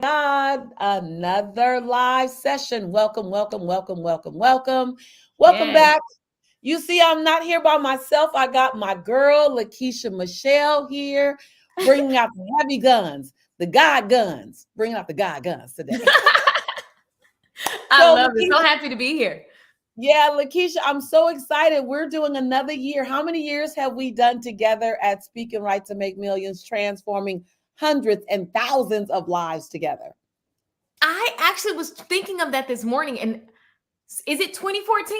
God, another live session. Welcome Yes. back. You see, I'm not here by myself. I got my girl, Lakeisha Michelle, here, bringing out the heavy guns, the God guns, bringing out the God guns today. I So, love it. So Lakeisha, happy to be here. yeah, Lakeisha, I'm so excited. We're doing another year. How many years have we done together at Speaking Right to Make Millions, transforming hundreds and thousands of lives together? I actually was thinking of that this morning. And is it 2014?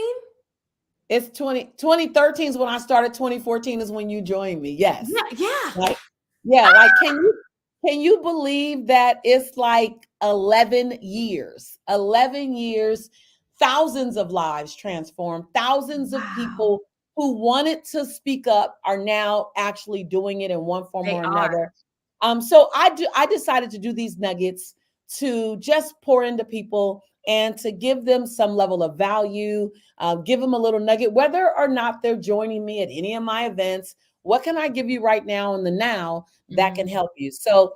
It's 2013 is when I started. 2014 is when you joined me. Yes. Yeah, yeah. Like, yeah, like can you believe that it's like 11 years? 11 years, thousands of lives transformed, thousands of Wow. people who wanted to speak up are now actually doing it in one form They or are. another. So I decided to do these nuggets to just pour into people and to give them some level of value, give them a little nugget, whether or not they're joining me at any of my events. What can I give you right now in the now that can Mm. help you? So,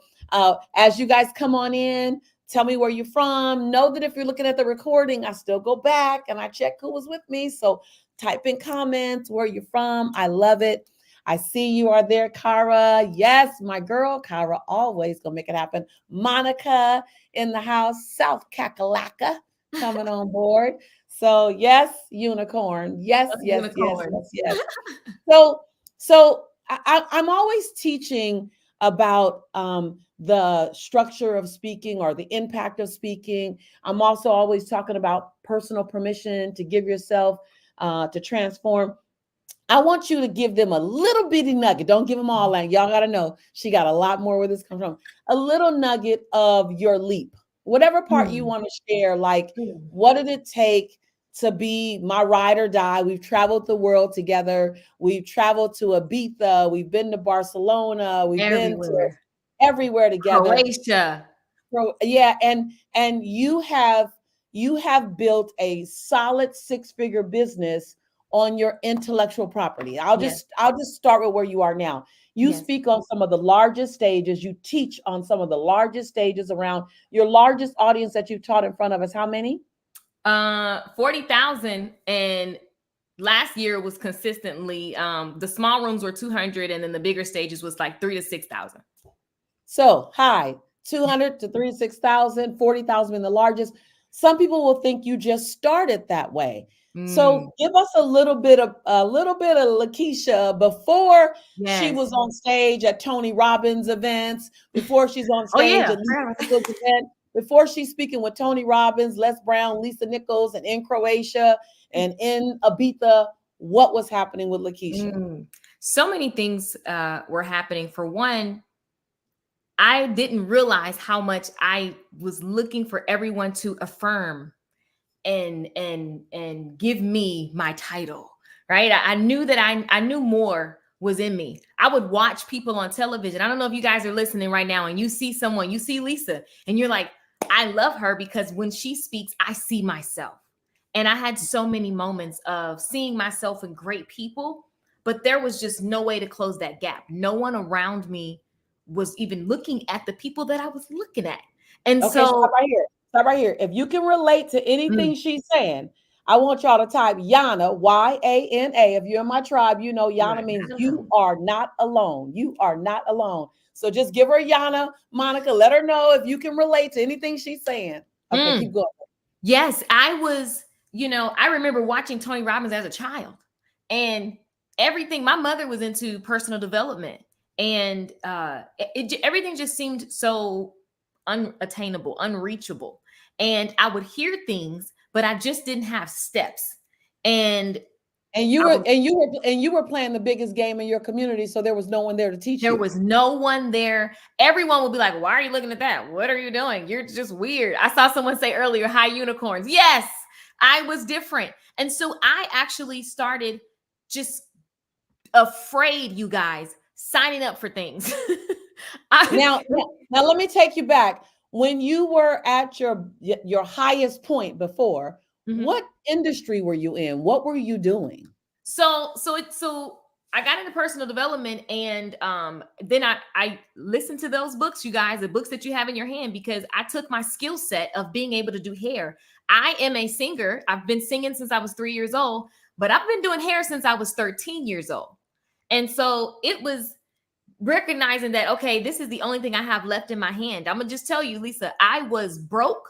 as you guys come on in, tell me where you're from. Know that if you're looking at the recording, I still go back and I check who was with me. So, type in comments where you're from. I love it. I see you are there, Kara. Yes, my girl, Kara, always gonna make it happen. Monica in the house, South Kakalaka coming on board. So yes, unicorn. Yes, yes, yes, Unicorn. yes, yes. So I'm always teaching about the structure of speaking or the impact of speaking. I'm also always talking about personal permission to give yourself to transform. I want you to give them a little bitty nugget. Don't give them all that. Y'all got to know she got a lot more where this comes from. A little nugget of your leap, whatever part you Mm. want to share. Like, Mm. what did it take to be my ride or die? We've traveled the world together. We've traveled to Ibiza. We've been to Barcelona. We've been to Everywhere. everywhere together. Croatia. So yeah, and you have built a solid six-figure business on your intellectual property. I'll Yes. just I'll just start with where you are now. You Yes. speak on some of the largest stages, you teach on some of the largest stages around. Your largest audience that you've taught in front of us, how many? 40,000. And last year was consistently the small rooms were 200, and then the bigger stages was like 3 to 6,000. So high, 200 to 36,000, 40,000 being the largest. Some people will think you just started that way. Mm. So give us a little bit of Lakeisha before she Yes. was on stage at Tony Robbins events, before she's on Oh stage yeah. at Lisa Nichols event, before she's speaking with Tony Robbins, Les Brown, Lisa Nichols, and in Croatia and in Ibiza. What was happening with Lakeisha? Mm. So many things were happening. For one, I didn't realize how much I was looking for everyone to affirm and give me my title. Right? I knew that I knew more was in me. I would watch people on television. I don't know if you guys are listening right now and you see someone, you see Lisa, and you're like, I love her because when she speaks, I see myself. And I had so many moments of seeing myself in great people, but there was just no way to close that gap. No one around me was even looking at the people that I was looking at. And Okay, stop so, right here. Stop right here. If you can relate to anything mm, she's saying, I want y'all to type Yana, Yana. If you're in my tribe, you know you Yana are means not you alone. are not alone. You are not alone. So just give her Yana, Monica. Let her know if you can relate to anything she's saying. Okay, Mm. keep going. Yes, I was, I remember watching Tony Robbins as a child, and everything. My mother was into personal development, and everything just seemed so unattainable, unreachable. And I would hear things, but I just didn't have steps. And And you I were was and you were and you were playing the biggest game in your community, so there was no one there to teach There you. was no one there. Everyone would be like, "Why are you looking at that? What are you doing? You're just weird." I saw someone say earlier, "High unicorns." Yes, I was different. And so I actually started just afraid, you guys, signing up for things. I Now let me take you back. When you were at your highest point before, Mhm. what industry were you in? What were you doing? So I got into personal development, and then I listened to those books, you guys, the books that you have in your hand, because I took my skill set of being able to do hair. I am a singer. I've been singing since I was 3 years old, but I've been doing hair since I was 13 years old. And so it was recognizing that, okay, this is the only thing I have left in my hand. I'm gonna just tell you, Lisa, I was broke.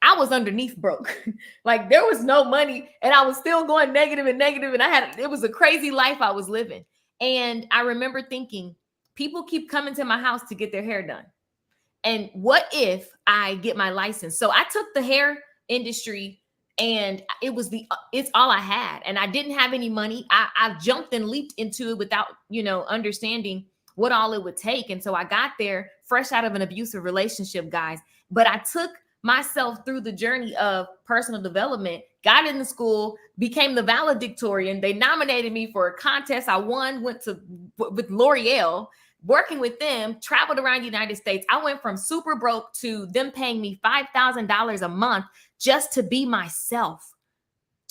I was underneath broke. Like there was no money and I was still going negative and negative. And it was a crazy life I was living. And I remember thinking, people keep coming to my house to get their hair done. And what if I get my license? So I took the hair industry, and it's all I had. And I didn't have any money. I jumped and leaped into it without, understanding what all it would take. And so I got there fresh out of an abusive relationship, guys. But I took myself through the journey of personal development, got into school, became the valedictorian. They nominated me for a contest. I won, went to with L'Oreal, working with them, traveled around the United States. I went from super broke to them paying me $5,000 a month just to be myself.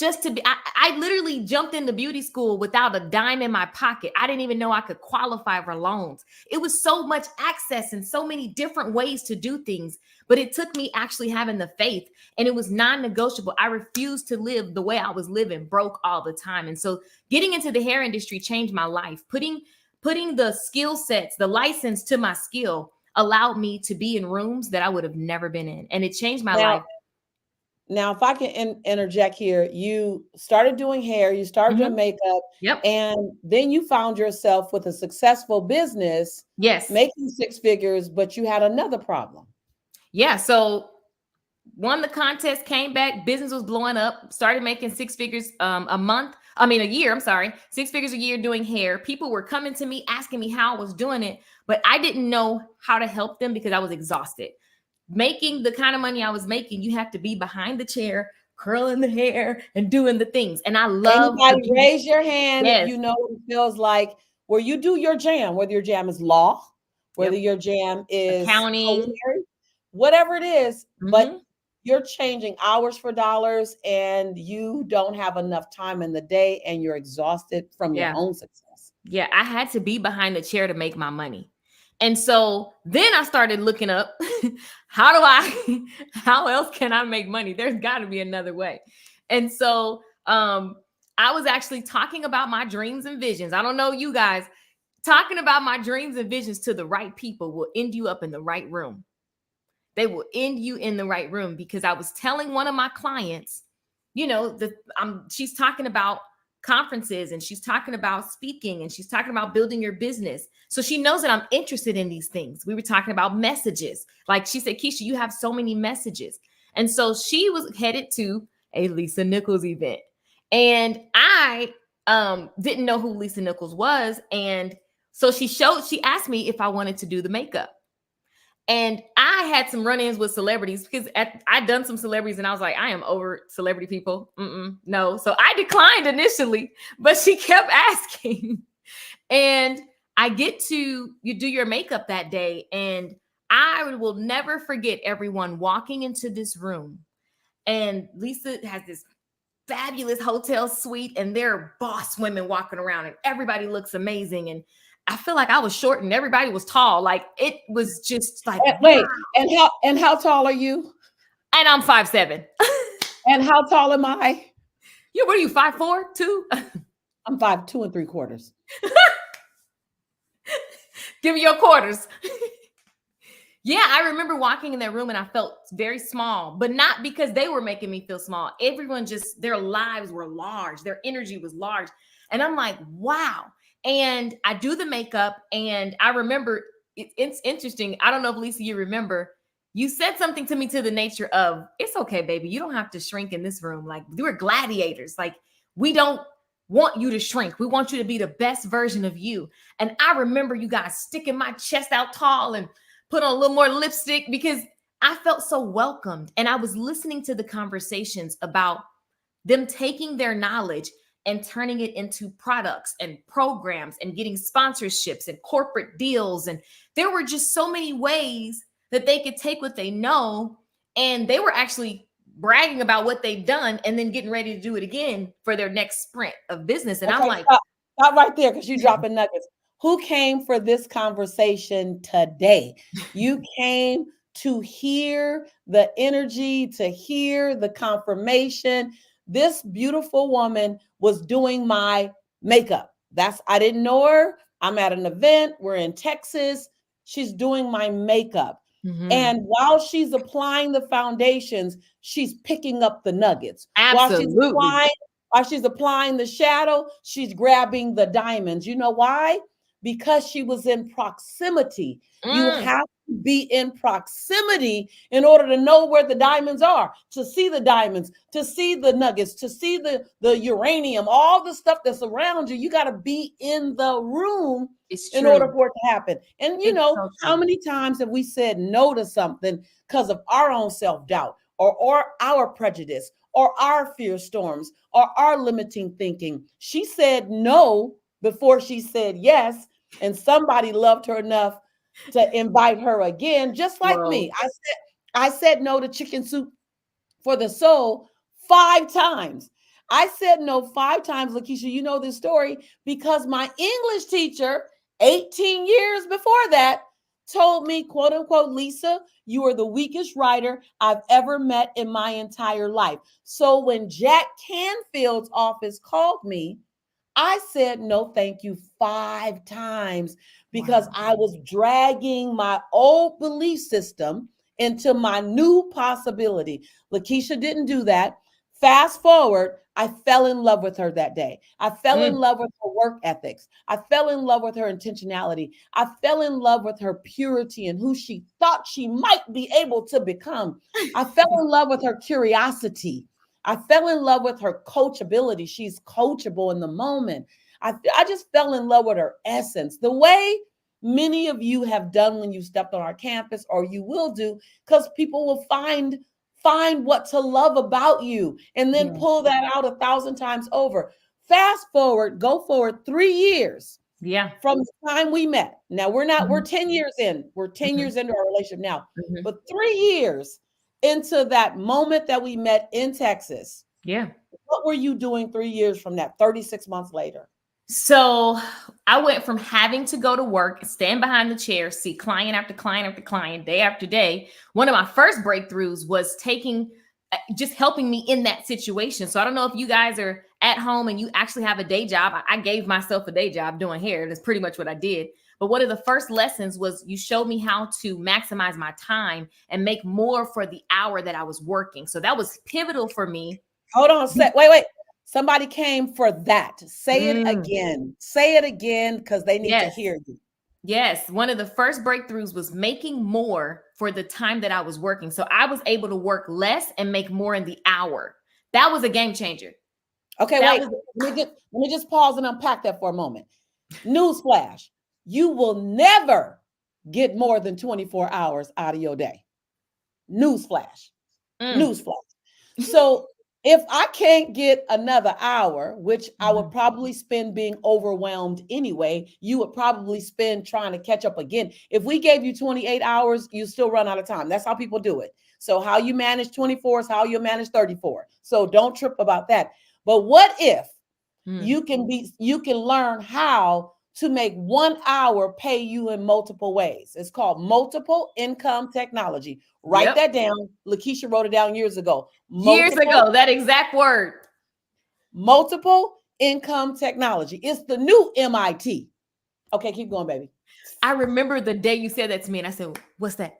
I literally jumped into beauty school without a dime in my pocket. I didn't even know I could qualify for loans. It was so much access and so many different ways to do things, but it took me actually having the faith, and it was non-negotiable. I refused to live the way I was living, broke all the time. And so getting into the hair industry changed my life. Putting the skill sets, the license to my skill allowed me to be in rooms that I would have never been in. And it changed my life. Now, if I can interject here, you started doing hair, you started doing makeup, Yep. And then you found yourself with a successful business, yes, making six figures, but you had another problem. Yeah. So won the contest, came back, business was blowing up, started making six figures a year. I'm sorry, 6 figures a year doing hair. People were coming to me, asking me how I was doing it, but I didn't know how to help them because I was exhausted. Making the kind of money I was making, you have to be behind the chair, curling the hair and doing the things. And I love. Anybody raise your hand Yes. if you know what it feels like where you do your jam, whether your jam is law, whether your jam is accounting, whatever it is, but you're changing hours for dollars and you don't have enough time in the day and you're exhausted from your own success. Yeah, I had to be behind the chair to make my money. And so then I started looking up, how else can I make money? There's got to be another way. And so I was actually talking about my dreams and visions. I don't know you guys, talking about my dreams and visions to the right people will end you up in the right room. They will end you in the right room, because I was telling one of my clients, she's talking about conferences and she's talking about speaking and she's talking about building your business. So she knows that I'm interested in these things. We were talking about messages. Like she said, Keisha, you have so many messages. And so she was headed to a Lisa Nichols event. And I didn't know who Lisa Nichols was. And so she asked me if I wanted to do the makeup. And I had some run-ins with celebrities because I'd done some celebrities and I was like, I am over celebrity people. No. So I declined initially, but she kept asking. And I get to do your makeup that day. And I will never forget everyone walking into this room. And Lisa has this fabulous hotel suite and there are boss women walking around and everybody looks amazing. And I feel like I was short and everybody was tall. Like it was just like, wait, wow. and how tall are you? And I'm 5'7". And how tall am I? What are you, 5'4", 2? I'm 5'2 3/4. Give me your quarters. Yeah, I remember walking in that room and I felt very small, but not because they were making me feel small. Everyone their lives were large. Their energy was large. And I'm like, wow. And I do the makeup and I remember, it's interesting. I don't know if Lisa, you remember, you said something to me to the nature of, it's okay, baby. You don't have to shrink in this room. Like we're gladiators. Like we don't want you to shrink. We want you to be the best version of you. And I remember you guys sticking my chest out tall and put on a little more lipstick because I felt so welcomed. And I was listening to the conversations about them taking their knowledge and turning it into products and programs and getting sponsorships and corporate deals. And there were just so many ways that they could take what they know. And they were actually bragging about what they've done and then getting ready to do it again for their next sprint of business. And I'm like, Stop right there because you dropping nuggets. Who came for this conversation today? You came to hear the energy, to hear the confirmation. This beautiful woman was doing my makeup. I didn't know her. I'm at an event. We're in Texas. She's doing my makeup. Mhm. And while she's applying the foundations, she's picking up the nuggets. Absolutely. While she's applying the shadow, she's grabbing the diamonds. You know why? Because she was in proximity. You Mm, have to be in proximity in order to know where the diamonds are, to see the diamonds, to see the nuggets, to see the uranium, all the stuff that's around you. You got to be in the room it's in order true. for it to happen. And It's so how true. many times have we said no to something because of our own self-doubt or our prejudice or our fear storms or our limiting thinking? She said no before she said yes, and somebody loved her enough to invite her again, just like Whoa. me. I said no to chicken soup for the soul 5 times. I said no 5 times, Lakeisha. You know this story because my English teacher, 18 years before that, told me, quote unquote, Lisa, you are the weakest writer I've ever met in my entire life. So when Jack Canfield's office called me, I said no, thank you 5 times because Wow. I was dragging my old belief system into my new possibility. Lakeisha didn't do that. Fast forward, I fell in love with her that day. I fell in Mm. love with her work ethics. I fell in love with her intentionality. I fell in love with her purity and who she thought she might be able to become. I fell in love with her curiosity. I fell in love with her coachability. She's coachable in the moment. I just fell in love with her essence, the way many of you have done when you stepped on our campus, or you will do, because people will find what to love about you and then Yeah. pull that out 1,000 times over. Fast forward, go forward 3 years Yeah. from the time we met. Now we're Mhm. 10 years in. We're 10 Mhm. years into our relationship now. Mhm. But 3 years into that moment that we met in Texas, Yeah. what were you doing 3 years from that, 36 months later? So I went from having to go to work, stand behind the chair, see client after client after client, day after day. One of my first breakthroughs was just helping me in that situation. So I don't know if you guys are at home and you actually have a day job. I gave myself a day job doing hair. That's pretty much what I did. But one of the first lessons was you showed me how to maximize my time and make more for the hour that I was working. So that was pivotal for me. Hold on, wait. Somebody came for that. Say it Mm, again. Say it again because they need to yes. hear you. Yes, one of the first breakthroughs was making more for the time that I was working. So I was able to work less and make more in the hour. That was a game changer. Okay, That wait. was Let me just pause and unpack that for a moment. Newsflash: you will never get more than 24 hours out of your day. Newsflash. mm. Newsflash. So if I can't get another hour, which I would Mhm. probably spend being overwhelmed anyway, you would probably spend trying to catch up again. If we gave you 28 hours, you still run out of time. That's how people do it. So how you manage 24 is how you manage 34. So don't trip about that. But what if Mm. you can learn how to make 1 hour pay you in multiple ways. It's called multiple income technology. Write Yep. that down. Lakeisha wrote it down years ago. Years ago, that exact word. Multiple income technology. It's the new MIT. Okay, keep going, baby. I remember the day you said that to me, and I said, "What's that?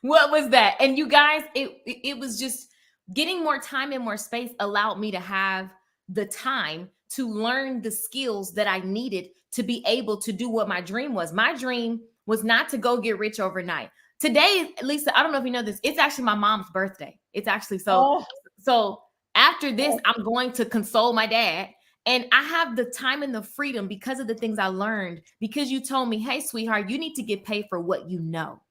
What was that?" And you guys, it was just getting more time and more space allowed me to have the time to learn the skills that I needed to be able to do what my dream was. My dream was not to go get rich overnight. Today, Lisa, I don't know if you know this, it's actually my mom's birthday. It's actually Oh, so after this, oh, I'm going to console my dad. And I have the time and the freedom because of the things I learned, because you told me, hey, sweetheart, you need to get paid for what you know.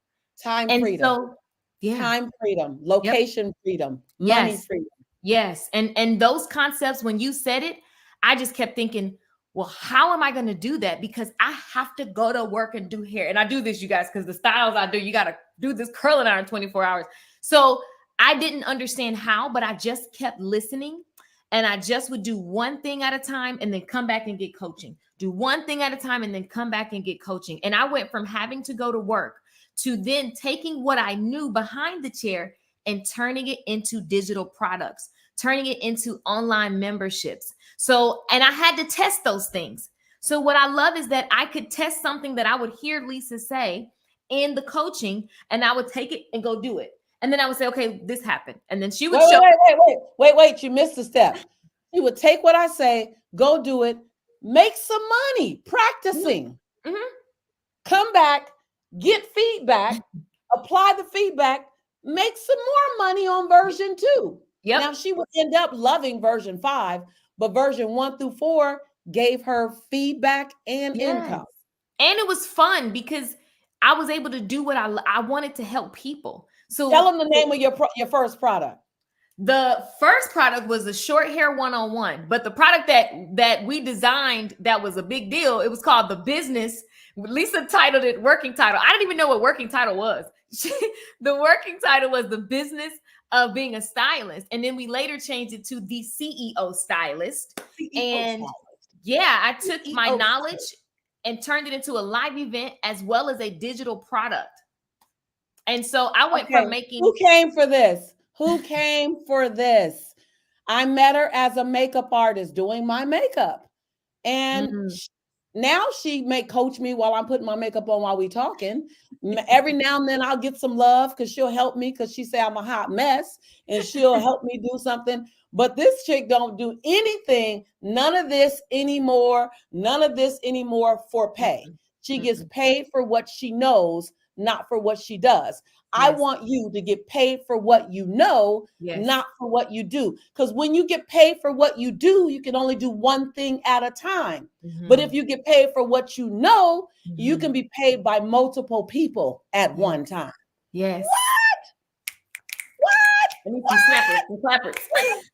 time And freedom, so, yeah, time freedom, yep, location freedom, money yes, freedom. yes. And those concepts, when you said it, I just kept thinking, well, how am I going to do that? Because I have to go to work and do hair. And I do this, you guys, because the styles I do, you got to do this curling iron 24 hours. So I didn't understand how, but I just kept listening. And I just would do one thing at a time and then come back and get coaching. Do one thing at a time and then come back and get coaching. And I went from having to go to work to then taking what I knew behind the chair and turning it into digital products, turning it into online memberships. So, and I had to test those things. So, what I love is that I could test something that I would hear Lisa say in the coaching, and I would take it and go do it. And then I would say, okay, this happened. And then she would show. Wait, you missed a step. She would take what I say, go do it, make some money practicing, Mm-hmm. come back, get feedback, apply the feedback, make some more money on version 2. Yep. Now she would end up loving version 5, but version 1 through 4 gave her feedback and income. And it was fun because I was able to do what I wanted to help people. So tell them the name of your first product. The first product was a short hair one-on-one, but the product that we designed that was a big deal, it was called The Business. Lisa titled it Working Title. I didn't even know what working title was. The working title was The Business of Being a Stylist. And then we later changed it to The CEO Stylist. Yeah, I took my knowledge and turned it into a live event as well as a digital product. And so I went from making... Who came for this? Who came for this? I met her as a makeup artist doing my makeup. And now she may coach me while I'm putting my makeup on while we talking. Every now and then I'll get some love because she'll help me because she say I'm a hot mess and she'll help me do something. But this chick don't do anything, none of this anymore for pay. She gets paid for what she knows, not for what she does. I want you to get paid for what you know, not for what you do. Because when you get paid for what you do, you can only do one thing at a time. But if you get paid for what you know, you can be paid by multiple people at one time. Yes. What?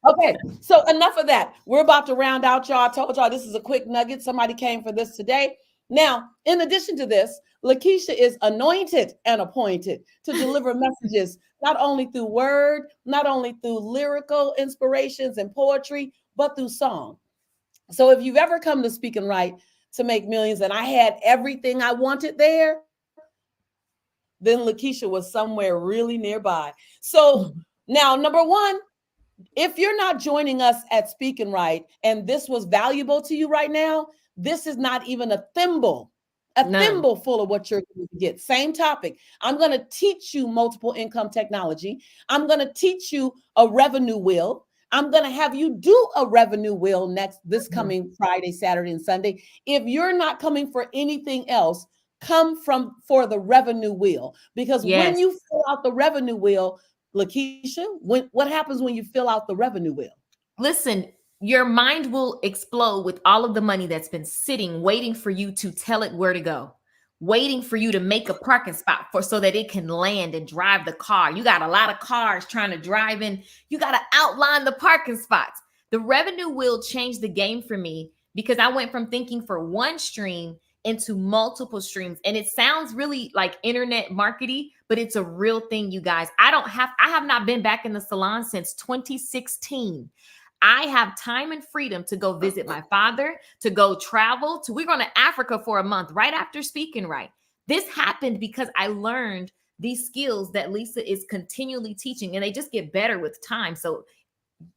Okay, so enough of that. We're about to round out, y'all. I told y'all this is a quick nugget. Somebody came for this today. Now, in addition to this, Lakeisha is anointed and appointed to deliver messages, not only through word, not only through lyrical inspirations and poetry, but through song. So if you've ever come to Speak and Write to make millions and I had everything I wanted there, then Lakeisha was somewhere really nearby. So now, number one, if you're not joining us at Speak and Write and this was valuable to you right now, this is not even a thimble full of what you're going to get. Same topic. I'm going to teach you multiple income technology. I'm going to teach you a revenue wheel. I'm going to have you do a revenue wheel this coming Friday, Saturday, and Sunday. If you're not coming for anything else, come for the revenue wheel. Because when you fill out the revenue wheel, Lakeisha, what happens when you fill out the revenue wheel? Listen, your mind will explode with all of the money that's been sitting, waiting for you to tell it where to go, waiting for you to make a parking spot so that it can land and drive the car. You got a lot of cars trying to drive in. You got to outline the parking spots. The revenue wheel changed the game for me because I went from thinking for one stream into multiple streams. And it sounds really like internet marketing, but it's a real thing, you guys. I have not been back in the salon since 2016. I have time and freedom to go visit my father, to go travel, we're going to Africa for a month right after Speak and Write. This happened because I learned these skills that Lisa is continually teaching, and they just get better with time. So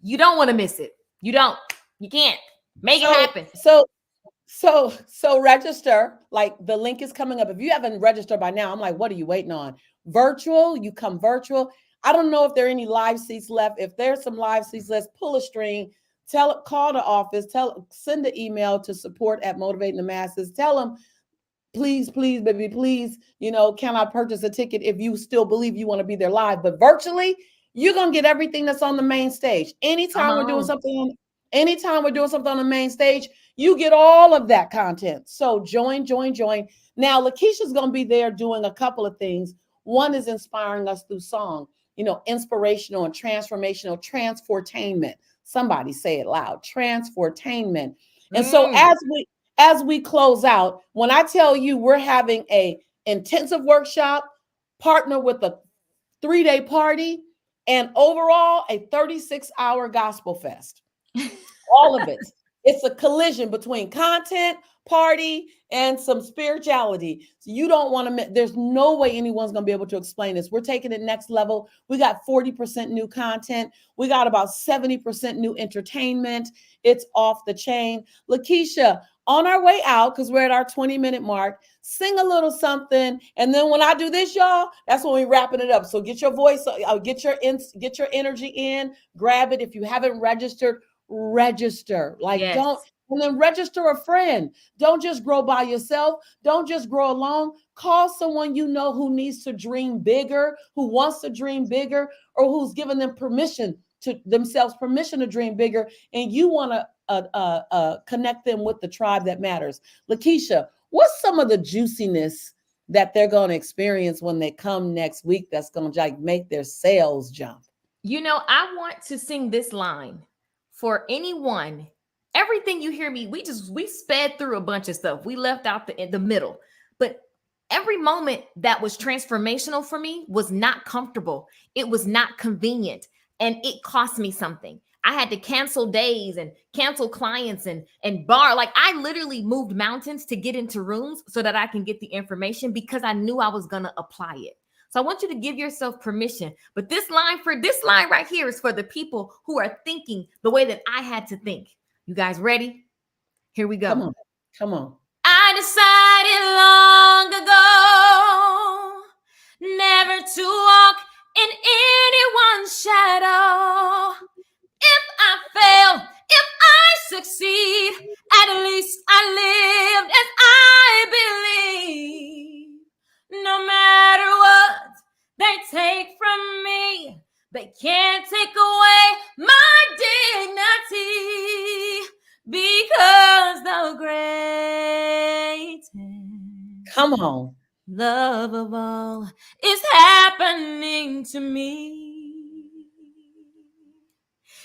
you don't want to miss it. You can't make it happen. So register, like the link is coming up. If you haven't registered by now, I'm like, what are you waiting on? Virtual, you come virtual. I don't know if there are any live seats left. If there's some live seats, let's pull a string, call the office, send an email to support@motivatingthemasses. Tell them, please, baby, please, can I purchase a ticket if you still believe you want to be there live? But virtually, you're going to get everything that's on the main stage. Anytime we're doing something on the main stage, you get all of that content. So join. Now, Lakeisha's going to be there doing a couple of things. One is inspiring us through song, inspirational and transformational, transportainment. Somebody say it loud, transportainment. And so as we close out, when I tell you we're having a intensive workshop, partner with a 3-day party, and overall a 36-hour gospel fest. All of it. It's a collision between content, party, and some spirituality. So you don't want to, there's no way anyone's going to be able to explain this. We're taking it next level. We got 40% new content. We got about 70% new entertainment. It's off the chain. Lakeisha, on our way out, because we're at our 20-minute mark, sing a little something. And then when I do this, y'all, that's when we're wrapping it up. So get your voice, get your energy in, grab it. If you haven't registered, register. Like, Yes. don't, and then register a friend. Don't just grow by yourself. Don't just grow alone. Call someone you know who needs to dream bigger, who wants to dream bigger, or who's given them permission to themselves permission to dream bigger, and you want to connect them with the tribe that matters. Lakeisha, what's some of the juiciness that they're going to experience when they come next week that's going to like make their sales jump? You know, I want to sing this line for anyone. Everything you hear me, we sped through a bunch of stuff. We left out the middle. But every moment that was transformational for me was not comfortable. It was not convenient, and it cost me something. I had to cancel days and cancel clients and bar. Like, I literally moved mountains to get into rooms so that I can get the information, because I knew I was going to apply it. So I want you to give yourself permission. But this line right here is for the people who are thinking the way that I had to think. You guys ready? Here we go. Come on. Come on. I decided long ago never to walk in anyone's shadow. If I fail, if I succeed, at least I lived as I believe. No matter what they take from me, they can't take away my dignity, because the greatest Come on. love of all is happening to me.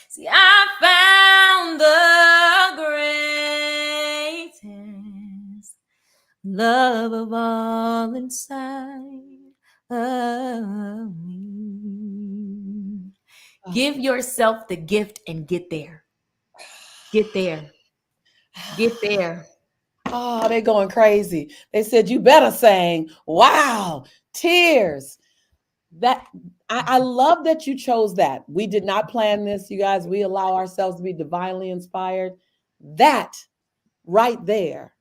See, I found the greatest love of all inside of me. Give yourself the gift and get there. Get there. Get there. Oh, they're going crazy. They said, you better sing. Wow. Tears. That I love that you chose that. We did not plan this, you guys. We allow ourselves to be divinely inspired. That right there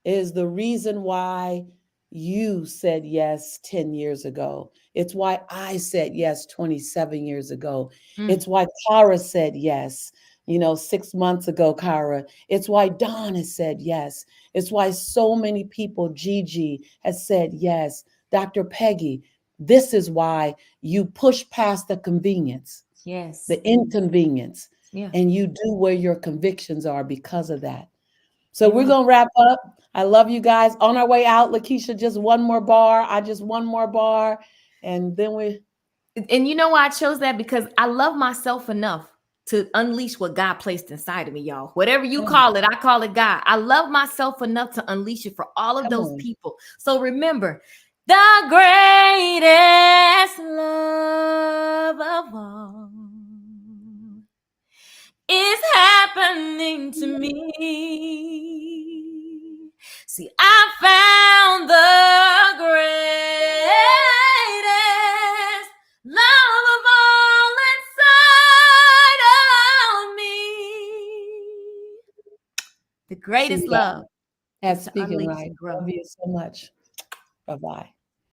is the reason why you said yes 10 years ago. It's why I said yes 27 years ago. It's why Cara said yes, 6 months ago, Cara. It's why Don has said yes. It's why so many people, Gigi has said yes, Dr. Peggy. This is why you push past the convenience, Yes. the inconvenience, Yeah. and you do where your convictions are because of that. So we're going to wrap up. I love you guys. On our way out, Lakeisha, just one more bar. I just one more bar. And then And you know why I chose that? Because I love myself enough to unleash what God placed inside of me, y'all. Whatever you call it, I call it God. I love myself enough to unleash it for all of those people. So remember, the greatest love of all is happening to me. See, I found the greatest love of all inside of me. The greatest love. That's To speaking unleash right. and grow. Love you so much. Bye-bye.